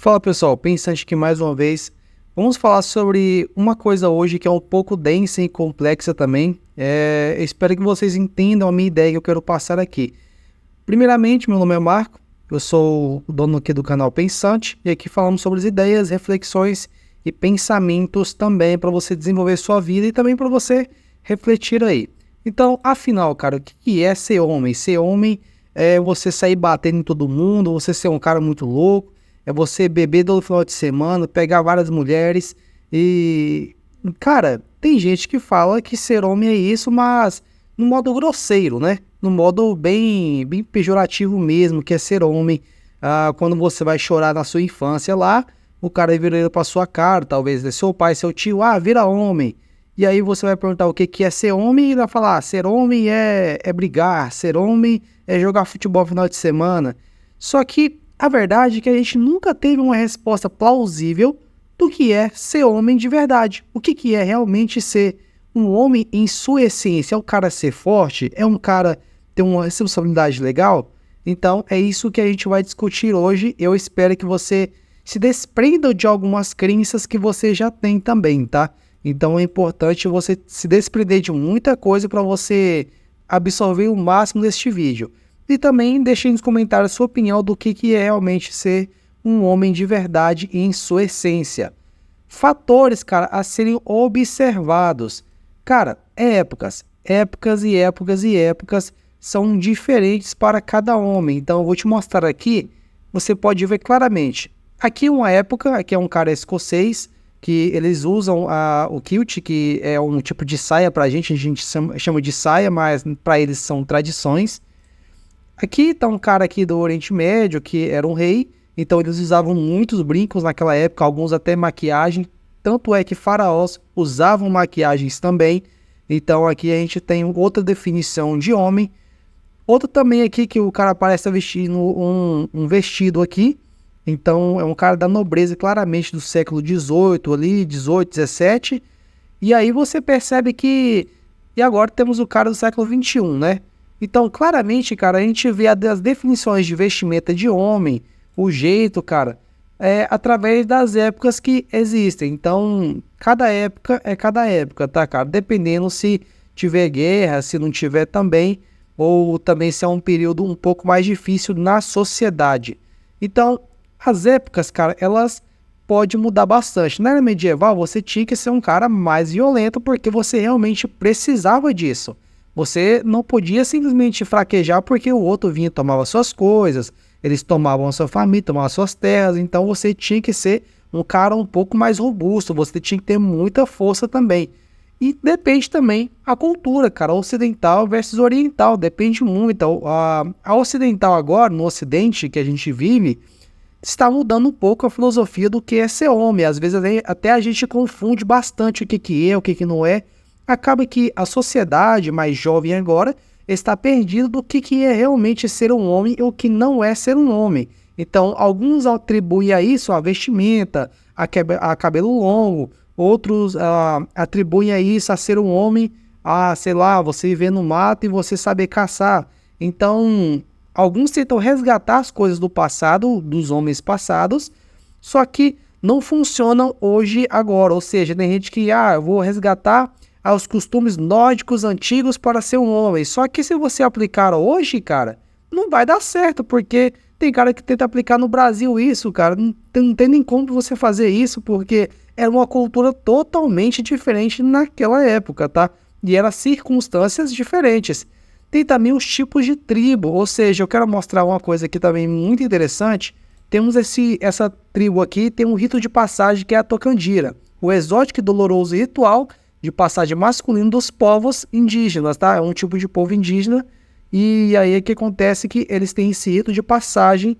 Fala pessoal, pensante aqui mais uma vez. Vamos falar sobre uma coisa hoje que é um pouco densa e complexa também. Espero que vocês entendam a minha ideia que eu quero passar aqui. Primeiramente, meu nome é Marco, eu sou o dono aqui do canal Pensante e aqui falamos sobre as ideias, reflexões e pensamentos também para você desenvolver sua vida e também para você refletir aí. Então, afinal, cara, o que é ser homem? Ser homem é você sair batendo em todo mundo, você ser um cara muito louco, é você beber todo final de semana, pegar várias mulheres e... Cara, tem gente que fala que ser homem é isso, mas no modo grosseiro, né? No modo bem pejorativo mesmo, que é ser homem. Quando você vai chorar na sua infância lá, o cara vira pra sua cara, talvez seu pai, seu tio, vira homem. E aí você vai perguntar o que é ser homem e ele vai falar, ser homem é brigar, ser homem é jogar futebol no final de semana. Só que a verdade é que a gente nunca teve uma resposta plausível do que é ser homem de verdade. O que é realmente ser um homem em sua essência? É um cara ser forte? É um cara ter uma responsabilidade legal? Então é isso que a gente vai discutir hoje. Eu espero que você se desprenda de algumas crenças que você já tem também, tá? Então é importante você se desprender de muita coisa para você absorver o máximo deste vídeo. E também deixe nos comentários a sua opinião do que é realmente ser um homem de verdade em sua essência. Fatores, cara, a serem observados. Cara, épocas e épocas são diferentes para cada homem. Então eu vou te mostrar aqui, você pode ver claramente. Aqui uma época, aqui é um cara escocês, que eles usam o kilt, que é um tipo de saia pra gente, a gente chama de saia, mas para eles são tradições. Aqui tá um cara aqui do Oriente Médio, que era um rei, então eles usavam muitos brincos naquela época, alguns até maquiagem, tanto é que faraós usavam maquiagens também. Então aqui a gente tem outra definição de homem. Outro também aqui que o cara parece estar vestindo um vestido aqui, então é um cara da nobreza claramente do século XVIII ali, 18, 17, e aí você percebe que, e agora temos o cara do século XXI, né? Então, claramente, cara, a gente vê as definições de vestimenta de homem, o jeito, cara, através das épocas que existem. Então, cada época é cada época, tá, cara? Dependendo se tiver guerra, se não tiver também, ou também se é um período um pouco mais difícil na sociedade. Então, as épocas, cara, elas podem mudar bastante. Na era medieval, você tinha que ser um cara mais violento porque você realmente precisava disso. Você não podia simplesmente fraquejar porque o outro vinha e tomava suas coisas, eles tomavam a sua família, tomavam as suas terras, então você tinha que ser um cara um pouco mais robusto, você tinha que ter muita força também. E depende também a cultura, cara, ocidental versus oriental, depende muito. A ocidental agora, no ocidente que a gente vive, está mudando um pouco a filosofia do que é ser homem. Às vezes até a gente confunde bastante o que é, o que não é. Acaba que a sociedade mais jovem agora está perdida do que é realmente ser um homem e o que não é ser um homem. Então, alguns atribuem a isso a vestimenta, a cabelo longo, outros atribuem a isso a ser um homem, sei lá, você viver no mato e você saber caçar. Então, alguns tentam resgatar as coisas do passado, dos homens passados, só que não funcionam hoje, agora. Ou seja, tem gente que, eu vou resgatar aos costumes nórdicos antigos para ser um homem. Só que se você aplicar hoje, cara, não vai dar certo, porque tem cara que tenta aplicar no Brasil isso, cara. Não tem nem como você fazer isso, porque era uma cultura totalmente diferente naquela época, tá? E eram circunstâncias diferentes. Tem também os tipos de tribo, ou seja, eu quero mostrar uma coisa aqui também muito interessante. Temos essa tribo aqui, tem um rito de passagem que é a tocandira, o exótico e doloroso ritual de passagem masculino dos povos indígenas, tá? É um tipo de povo indígena, e aí o que acontece que eles têm esse rito de passagem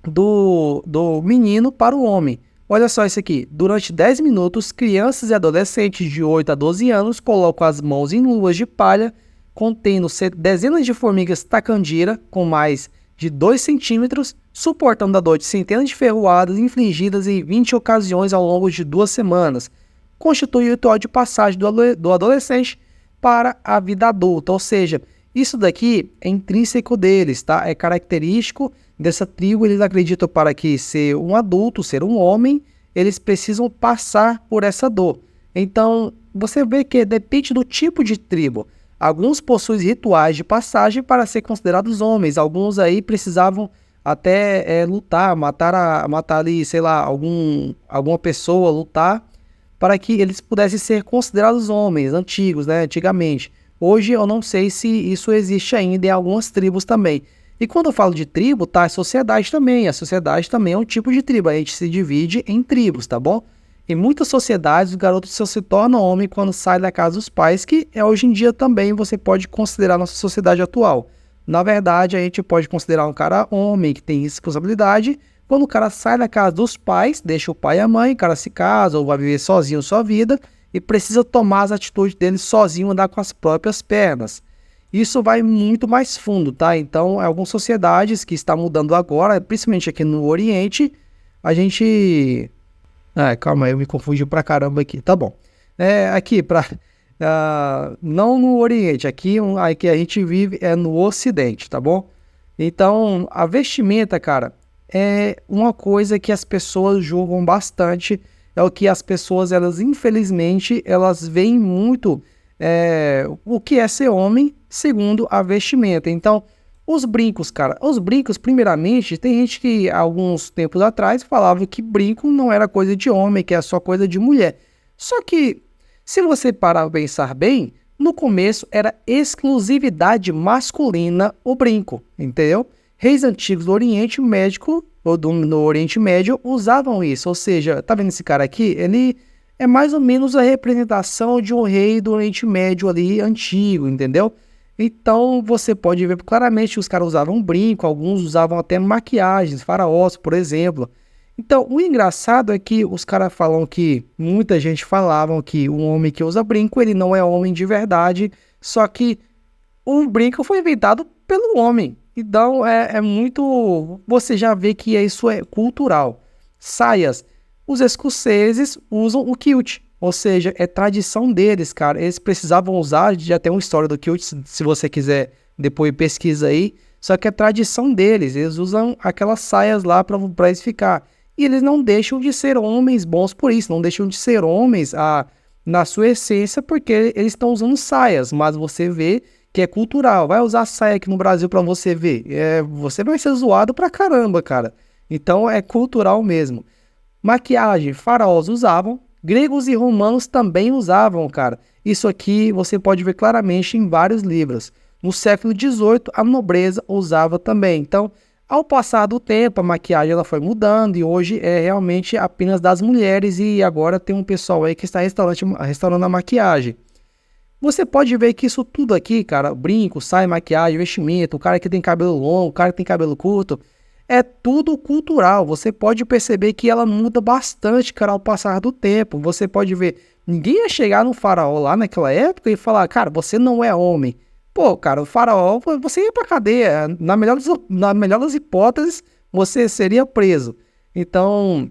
do menino para o homem. Olha só isso aqui, durante 10 minutos, crianças e adolescentes de 8 a 12 anos colocam as mãos em luvas de palha, contendo dezenas de formigas tacandira, com mais de 2 centímetros, suportando a dor de centenas de ferroadas infligidas em 20 ocasiões ao longo de 2 semanas. Constitui o ritual de passagem do adolescente para a vida adulta, ou seja, isso daqui é intrínseco deles, tá? É característico dessa tribo, eles acreditam para que ser um adulto, ser um homem, eles precisam passar por essa dor. Então, você vê que depende do tipo de tribo. Alguns possuem rituais de passagem para ser considerados homens. Alguns aí precisavam até lutar, matar ali, sei lá, alguma pessoa, lutar, para que eles pudessem ser considerados homens, antigos, né, antigamente. Hoje eu não sei se isso existe ainda em algumas tribos também. E quando eu falo de tribo, tá, é sociedade também. A sociedade também é um tipo de tribo. A gente se divide em tribos, tá bom? Em muitas sociedades, o garoto só se torna homem quando sai da casa dos pais, que hoje em dia também você pode considerar nossa sociedade atual. Na verdade, a gente pode considerar um cara homem que tem responsabilidade quando o cara sai da casa dos pais, deixa o pai e a mãe, o cara se casa ou vai viver sozinho sua vida e precisa tomar as atitudes dele sozinho, andar com as próprias pernas. Isso vai muito mais fundo, tá? Então, algumas sociedades que estão mudando agora, principalmente aqui no Oriente, a gente... calma aí, eu me confundi pra caramba aqui. Tá bom. Aqui, não no Oriente, aqui a gente vive é no Ocidente, tá bom? Então, a vestimenta, cara, é uma coisa que as pessoas julgam bastante, é o que as pessoas, elas infelizmente, elas veem muito o que é ser homem, segundo a vestimenta. Então, os brincos, cara, primeiramente, tem gente que, alguns tempos atrás, falava que brinco não era coisa de homem, que é só coisa de mulher. Só que, se você parar para pensar bem, no começo era exclusividade masculina o brinco, entendeu? Reis antigos do Oriente Médio, no Oriente Médio, usavam isso. Ou seja, tá vendo esse cara aqui? Ele é mais ou menos a representação de um rei do Oriente Médio ali, antigo, entendeu? Então, você pode ver claramente que os caras usavam brinco, alguns usavam até maquiagens, faraós, por exemplo. Então, o engraçado é que os caras falam que, muita gente falavam que um homem que usa brinco, ele não é homem de verdade, só que o brinco foi inventado pelo homem. Então, é muito... Você já vê que isso é cultural. Saias. Os escoceses usam o kilt. Ou seja, é tradição deles, cara. Eles precisavam usar, já tem uma história do kilt, se você quiser, depois pesquisa aí. Só que é tradição deles. Eles usam aquelas saias lá para eles ficar. E eles não deixam de ser homens bons por isso. Não deixam de ser homens na sua essência, porque eles estão usando saias. Mas você vê que é cultural. Vai usar saia aqui no Brasil para você ver. Você vai ser zoado pra caramba, cara. Então é cultural mesmo. Maquiagem, faraós usavam. Gregos e romanos também usavam, cara. Isso aqui você pode ver claramente em vários livros. No século XVIII, a nobreza usava também. Então, ao passar do tempo, a maquiagem ela foi mudando e hoje é realmente apenas das mulheres e agora tem um pessoal aí que está restaurando a maquiagem. Você pode ver que isso tudo aqui, cara, brinco, saia, maquiagem, vestimento, o cara que tem cabelo longo, o cara que tem cabelo curto, é tudo cultural. Você pode perceber que ela muda bastante, cara, ao passar do tempo. Você pode ver, ninguém ia chegar no faraó lá naquela época e falar, cara, você não é homem. Pô, cara, o faraó, você ia pra cadeia. Na melhor das hipóteses, você seria preso. Então,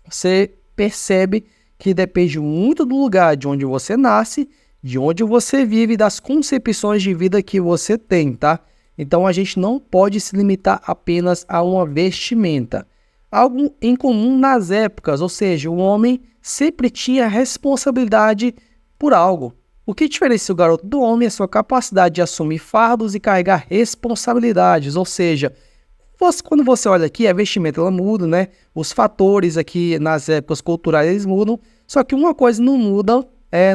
você percebe que depende muito do lugar de onde você nasce, de onde você vive e das concepções de vida que você tem, tá? Então a gente não pode se limitar apenas a uma vestimenta. Algo em comum nas épocas, ou seja, o homem sempre tinha responsabilidade por algo. O que diferencia o garoto do homem é sua capacidade de assumir fardos e carregar responsabilidades, ou seja, quando você olha aqui, a vestimenta ela muda, né? Os fatores aqui nas épocas culturais eles mudam, só que uma coisa não muda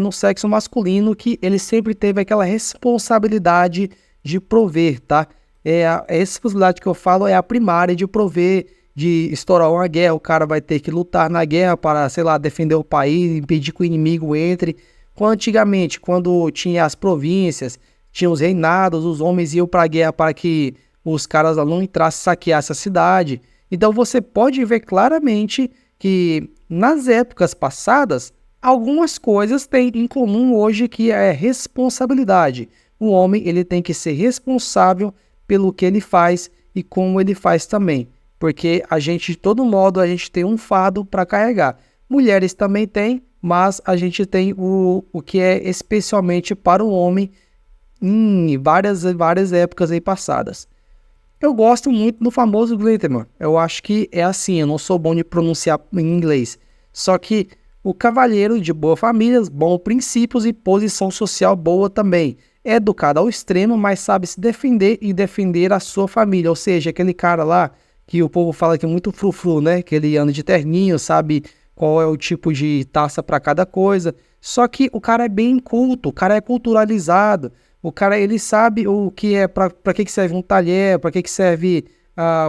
no sexo masculino, que ele sempre teve aquela responsabilidade de prover, tá? Essa responsabilidade que eu falo é a primária de prover, de estourar uma guerra, o cara vai ter que lutar na guerra para, sei lá, defender o país, impedir que o inimigo entre. Antigamente, quando tinha as províncias, tinha os reinados, os homens iam para a guerra para que os caras não entrassem e saqueassem a cidade. Então você pode ver claramente que nas épocas passadas, algumas coisas têm em comum hoje que é responsabilidade. O homem ele tem que ser responsável pelo que ele faz e como ele faz também. Porque a gente, de todo modo, a gente tem um fardo para carregar. Mulheres também têm, mas a gente tem o que é especialmente para o homem em várias épocas aí passadas. Eu gosto muito do famoso Gentleman. Eu acho que é assim, eu não sou bom de pronunciar em inglês. Só que o cavalheiro de boa família, bons princípios e posição social boa também. É educado ao extremo, mas sabe se defender e defender a sua família. Ou seja, aquele cara lá que o povo fala que é muito frufru, né? Que ele anda de terninho, sabe qual é o tipo de taça para cada coisa. Só que o cara é bem culto, o cara é culturalizado. O cara, ele sabe o que é, para que serve um talher, para que serve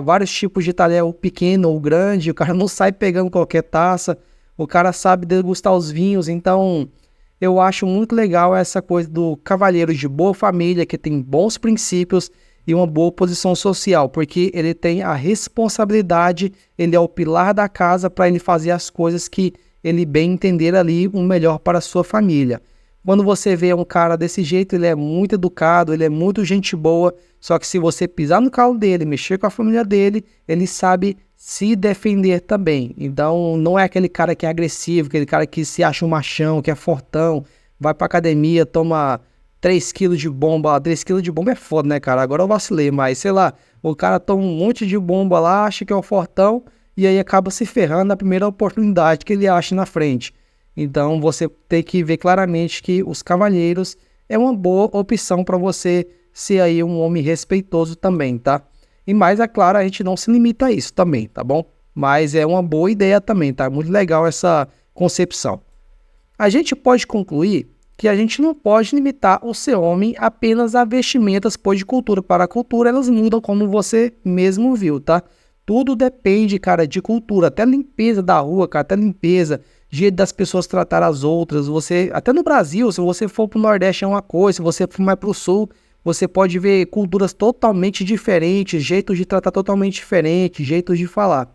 vários tipos de talher, o pequeno ou grande. O cara não sai pegando qualquer taça. O cara sabe degustar os vinhos. Então, eu acho muito legal essa coisa do cavalheiro de boa família, que tem bons princípios e uma boa posição social, porque ele tem a responsabilidade, ele é o pilar da casa para ele fazer as coisas que ele bem entender ali o melhor para a sua família. Quando você vê um cara desse jeito, ele é muito educado, ele é muito gente boa, só que se você pisar no calo dele, mexer com a família dele, ele sabe se defender também. Então, não é aquele cara que é agressivo, aquele cara que se acha um machão, que é fortão, vai pra academia, toma 3 quilos de bomba. 3 quilos de bomba é foda, né, cara? Agora eu vacilei, mas sei lá, o cara toma um monte de bomba lá, acha que é o fortão, e aí acaba se ferrando na primeira oportunidade que ele acha na frente. Então você tem que ver claramente que os cavalheiros é uma boa opção para você ser aí um homem respeitoso também, tá? E mais, é claro, a gente não se limita a isso também, tá bom? Mas é uma boa ideia também, tá? Muito legal essa concepção. A gente pode concluir que a gente não pode limitar o ser homem apenas a vestimentas, pois de cultura para cultura elas mudam, como você mesmo viu, tá? Tudo depende, cara, de cultura, até limpeza da rua, cara, até limpeza, jeito das pessoas tratar as outras. Você, até no Brasil, se você for pro Nordeste é uma coisa, se você for mais pro Sul, você pode ver culturas totalmente diferentes, jeitos de tratar totalmente diferentes, jeitos de falar.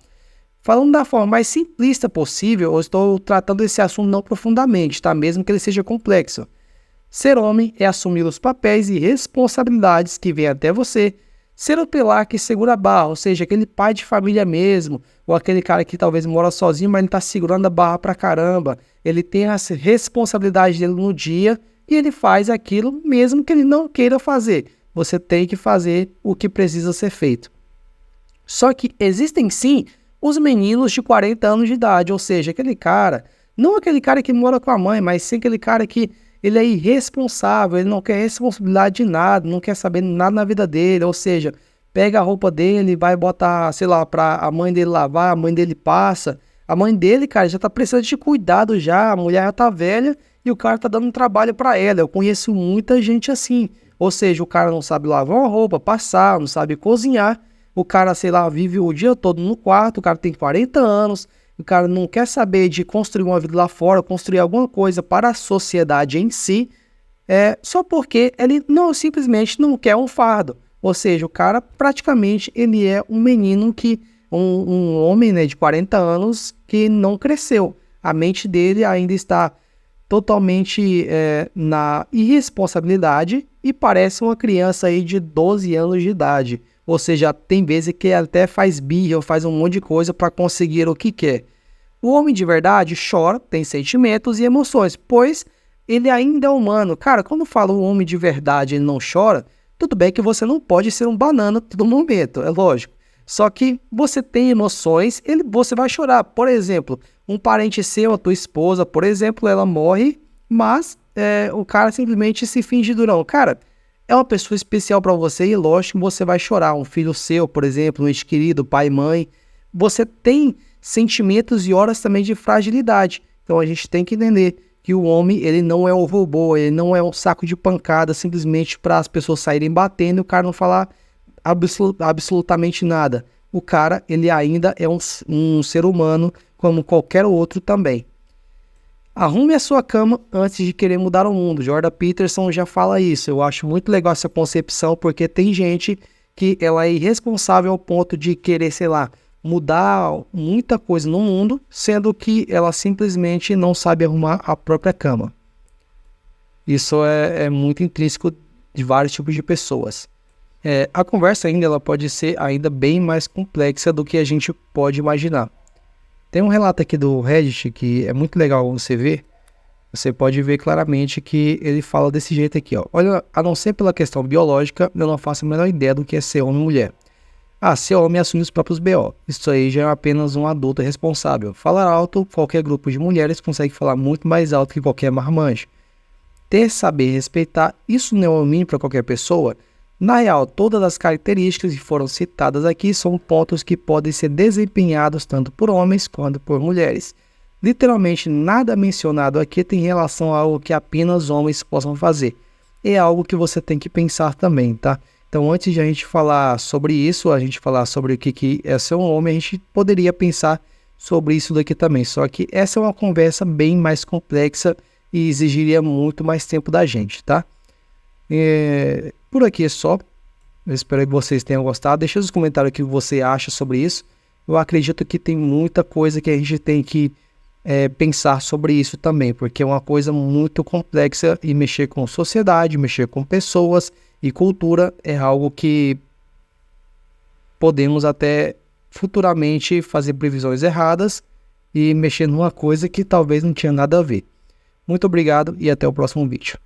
Falando da forma mais simplista possível, eu estou tratando esse assunto não profundamente, tá? Mesmo que ele seja complexo. Ser homem é assumir os papéis e responsabilidades que vêm até você. Ser o pilar que segura a barra, ou seja, aquele pai de família mesmo, ou aquele cara que talvez mora sozinho, mas ele tá segurando a barra pra caramba. Ele tem as responsabilidades dele no dia e ele faz aquilo mesmo que ele não queira fazer. Você tem que fazer o que precisa ser feito. Só que existem sim os meninos de 40 anos de idade, ou seja, aquele cara, não aquele cara que mora com a mãe, mas sim aquele cara que ele é irresponsável, ele não quer responsabilidade de nada, não quer saber nada na vida dele, ou seja, pega a roupa dele, vai botar, sei lá, pra a mãe dele lavar, a mãe dele passa. A mãe dele, cara, já tá precisando de cuidado já, a mulher já tá velha e o cara tá dando trabalho pra ela. Eu conheço muita gente assim, ou seja, o cara não sabe lavar uma roupa, passar, não sabe cozinhar, o cara, sei lá, vive o dia todo no quarto, o cara tem 40 anos, o cara não quer saber de construir uma vida lá fora, construir alguma coisa para a sociedade em si, só porque ele não simplesmente não quer um fardo. Ou seja, o cara praticamente ele é um menino que, um homem, né, de 40 anos que não cresceu. A mente dele ainda está totalmente na irresponsabilidade e parece uma criança aí de 12 anos de idade. Ou seja, tem vezes que até faz birra ou faz um monte de coisa para conseguir o que quer. O homem de verdade chora, tem sentimentos e emoções, pois ele ainda é humano. Cara, quando fala o homem de verdade ele não chora, tudo bem que você não pode ser um banana todo momento, é lógico. Só que você tem emoções, você vai chorar. Por exemplo, um parente seu, a tua esposa, por exemplo, ela morre, mas o cara simplesmente se finge durão. Cara, é uma pessoa especial para você e lógico que você vai chorar. Um filho seu, por exemplo, um ente querido, pai e mãe. Você tem sentimentos e horas também de fragilidade. Então a gente tem que entender que o homem, ele não é um robô, ele não é um saco de pancada simplesmente para as pessoas saírem batendo e o cara não falar absolutamente nada. O cara, ele ainda é um ser humano como qualquer outro também. Arrume a sua cama antes de querer mudar o mundo. Jordan Peterson já fala isso. Eu acho muito legal essa concepção porque tem gente que ela é irresponsável ao ponto de querer, sei lá, mudar muita coisa no mundo, sendo que ela simplesmente não sabe arrumar a própria cama. Isso é muito intrínseco de vários tipos de pessoas. A conversa ainda ela pode ser ainda bem mais complexa do que a gente pode imaginar. Tem um relato aqui do Reddit que é muito legal você ver. Você pode ver claramente que ele fala desse jeito aqui, ó. Olha, a não ser pela questão biológica, eu não faço a menor ideia do que é ser homem ou mulher. Ah, ser homem assume os próprios BO. Isso aí já é apenas um adulto responsável. Falar alto, qualquer grupo de mulheres consegue falar muito mais alto que qualquer marmanjo. Ter, saber, respeitar, isso não é um mínimo para qualquer pessoa. Na real, todas as características que foram citadas aqui são pontos que podem ser desempenhados tanto por homens quanto por mulheres. Literalmente nada mencionado aqui tem relação a algo que apenas homens possam fazer. É algo que você tem que pensar também, tá? Então, antes de a gente falar sobre isso, a gente falar sobre o que é ser um homem, a gente poderia pensar sobre isso daqui também. Só que essa é uma conversa bem mais complexa e exigiria muito mais tempo da gente, tá? Por aqui é só. Eu espero que vocês tenham gostado. Deixa nos comentários o que você acha sobre isso. Eu acredito que tem muita coisa que a gente tem que pensar sobre isso também, porque é uma coisa muito complexa e mexer com sociedade, mexer com pessoas e cultura é algo que podemos até futuramente fazer previsões erradas e mexer numa coisa que talvez não tinha nada a ver. Muito obrigado e até o próximo vídeo.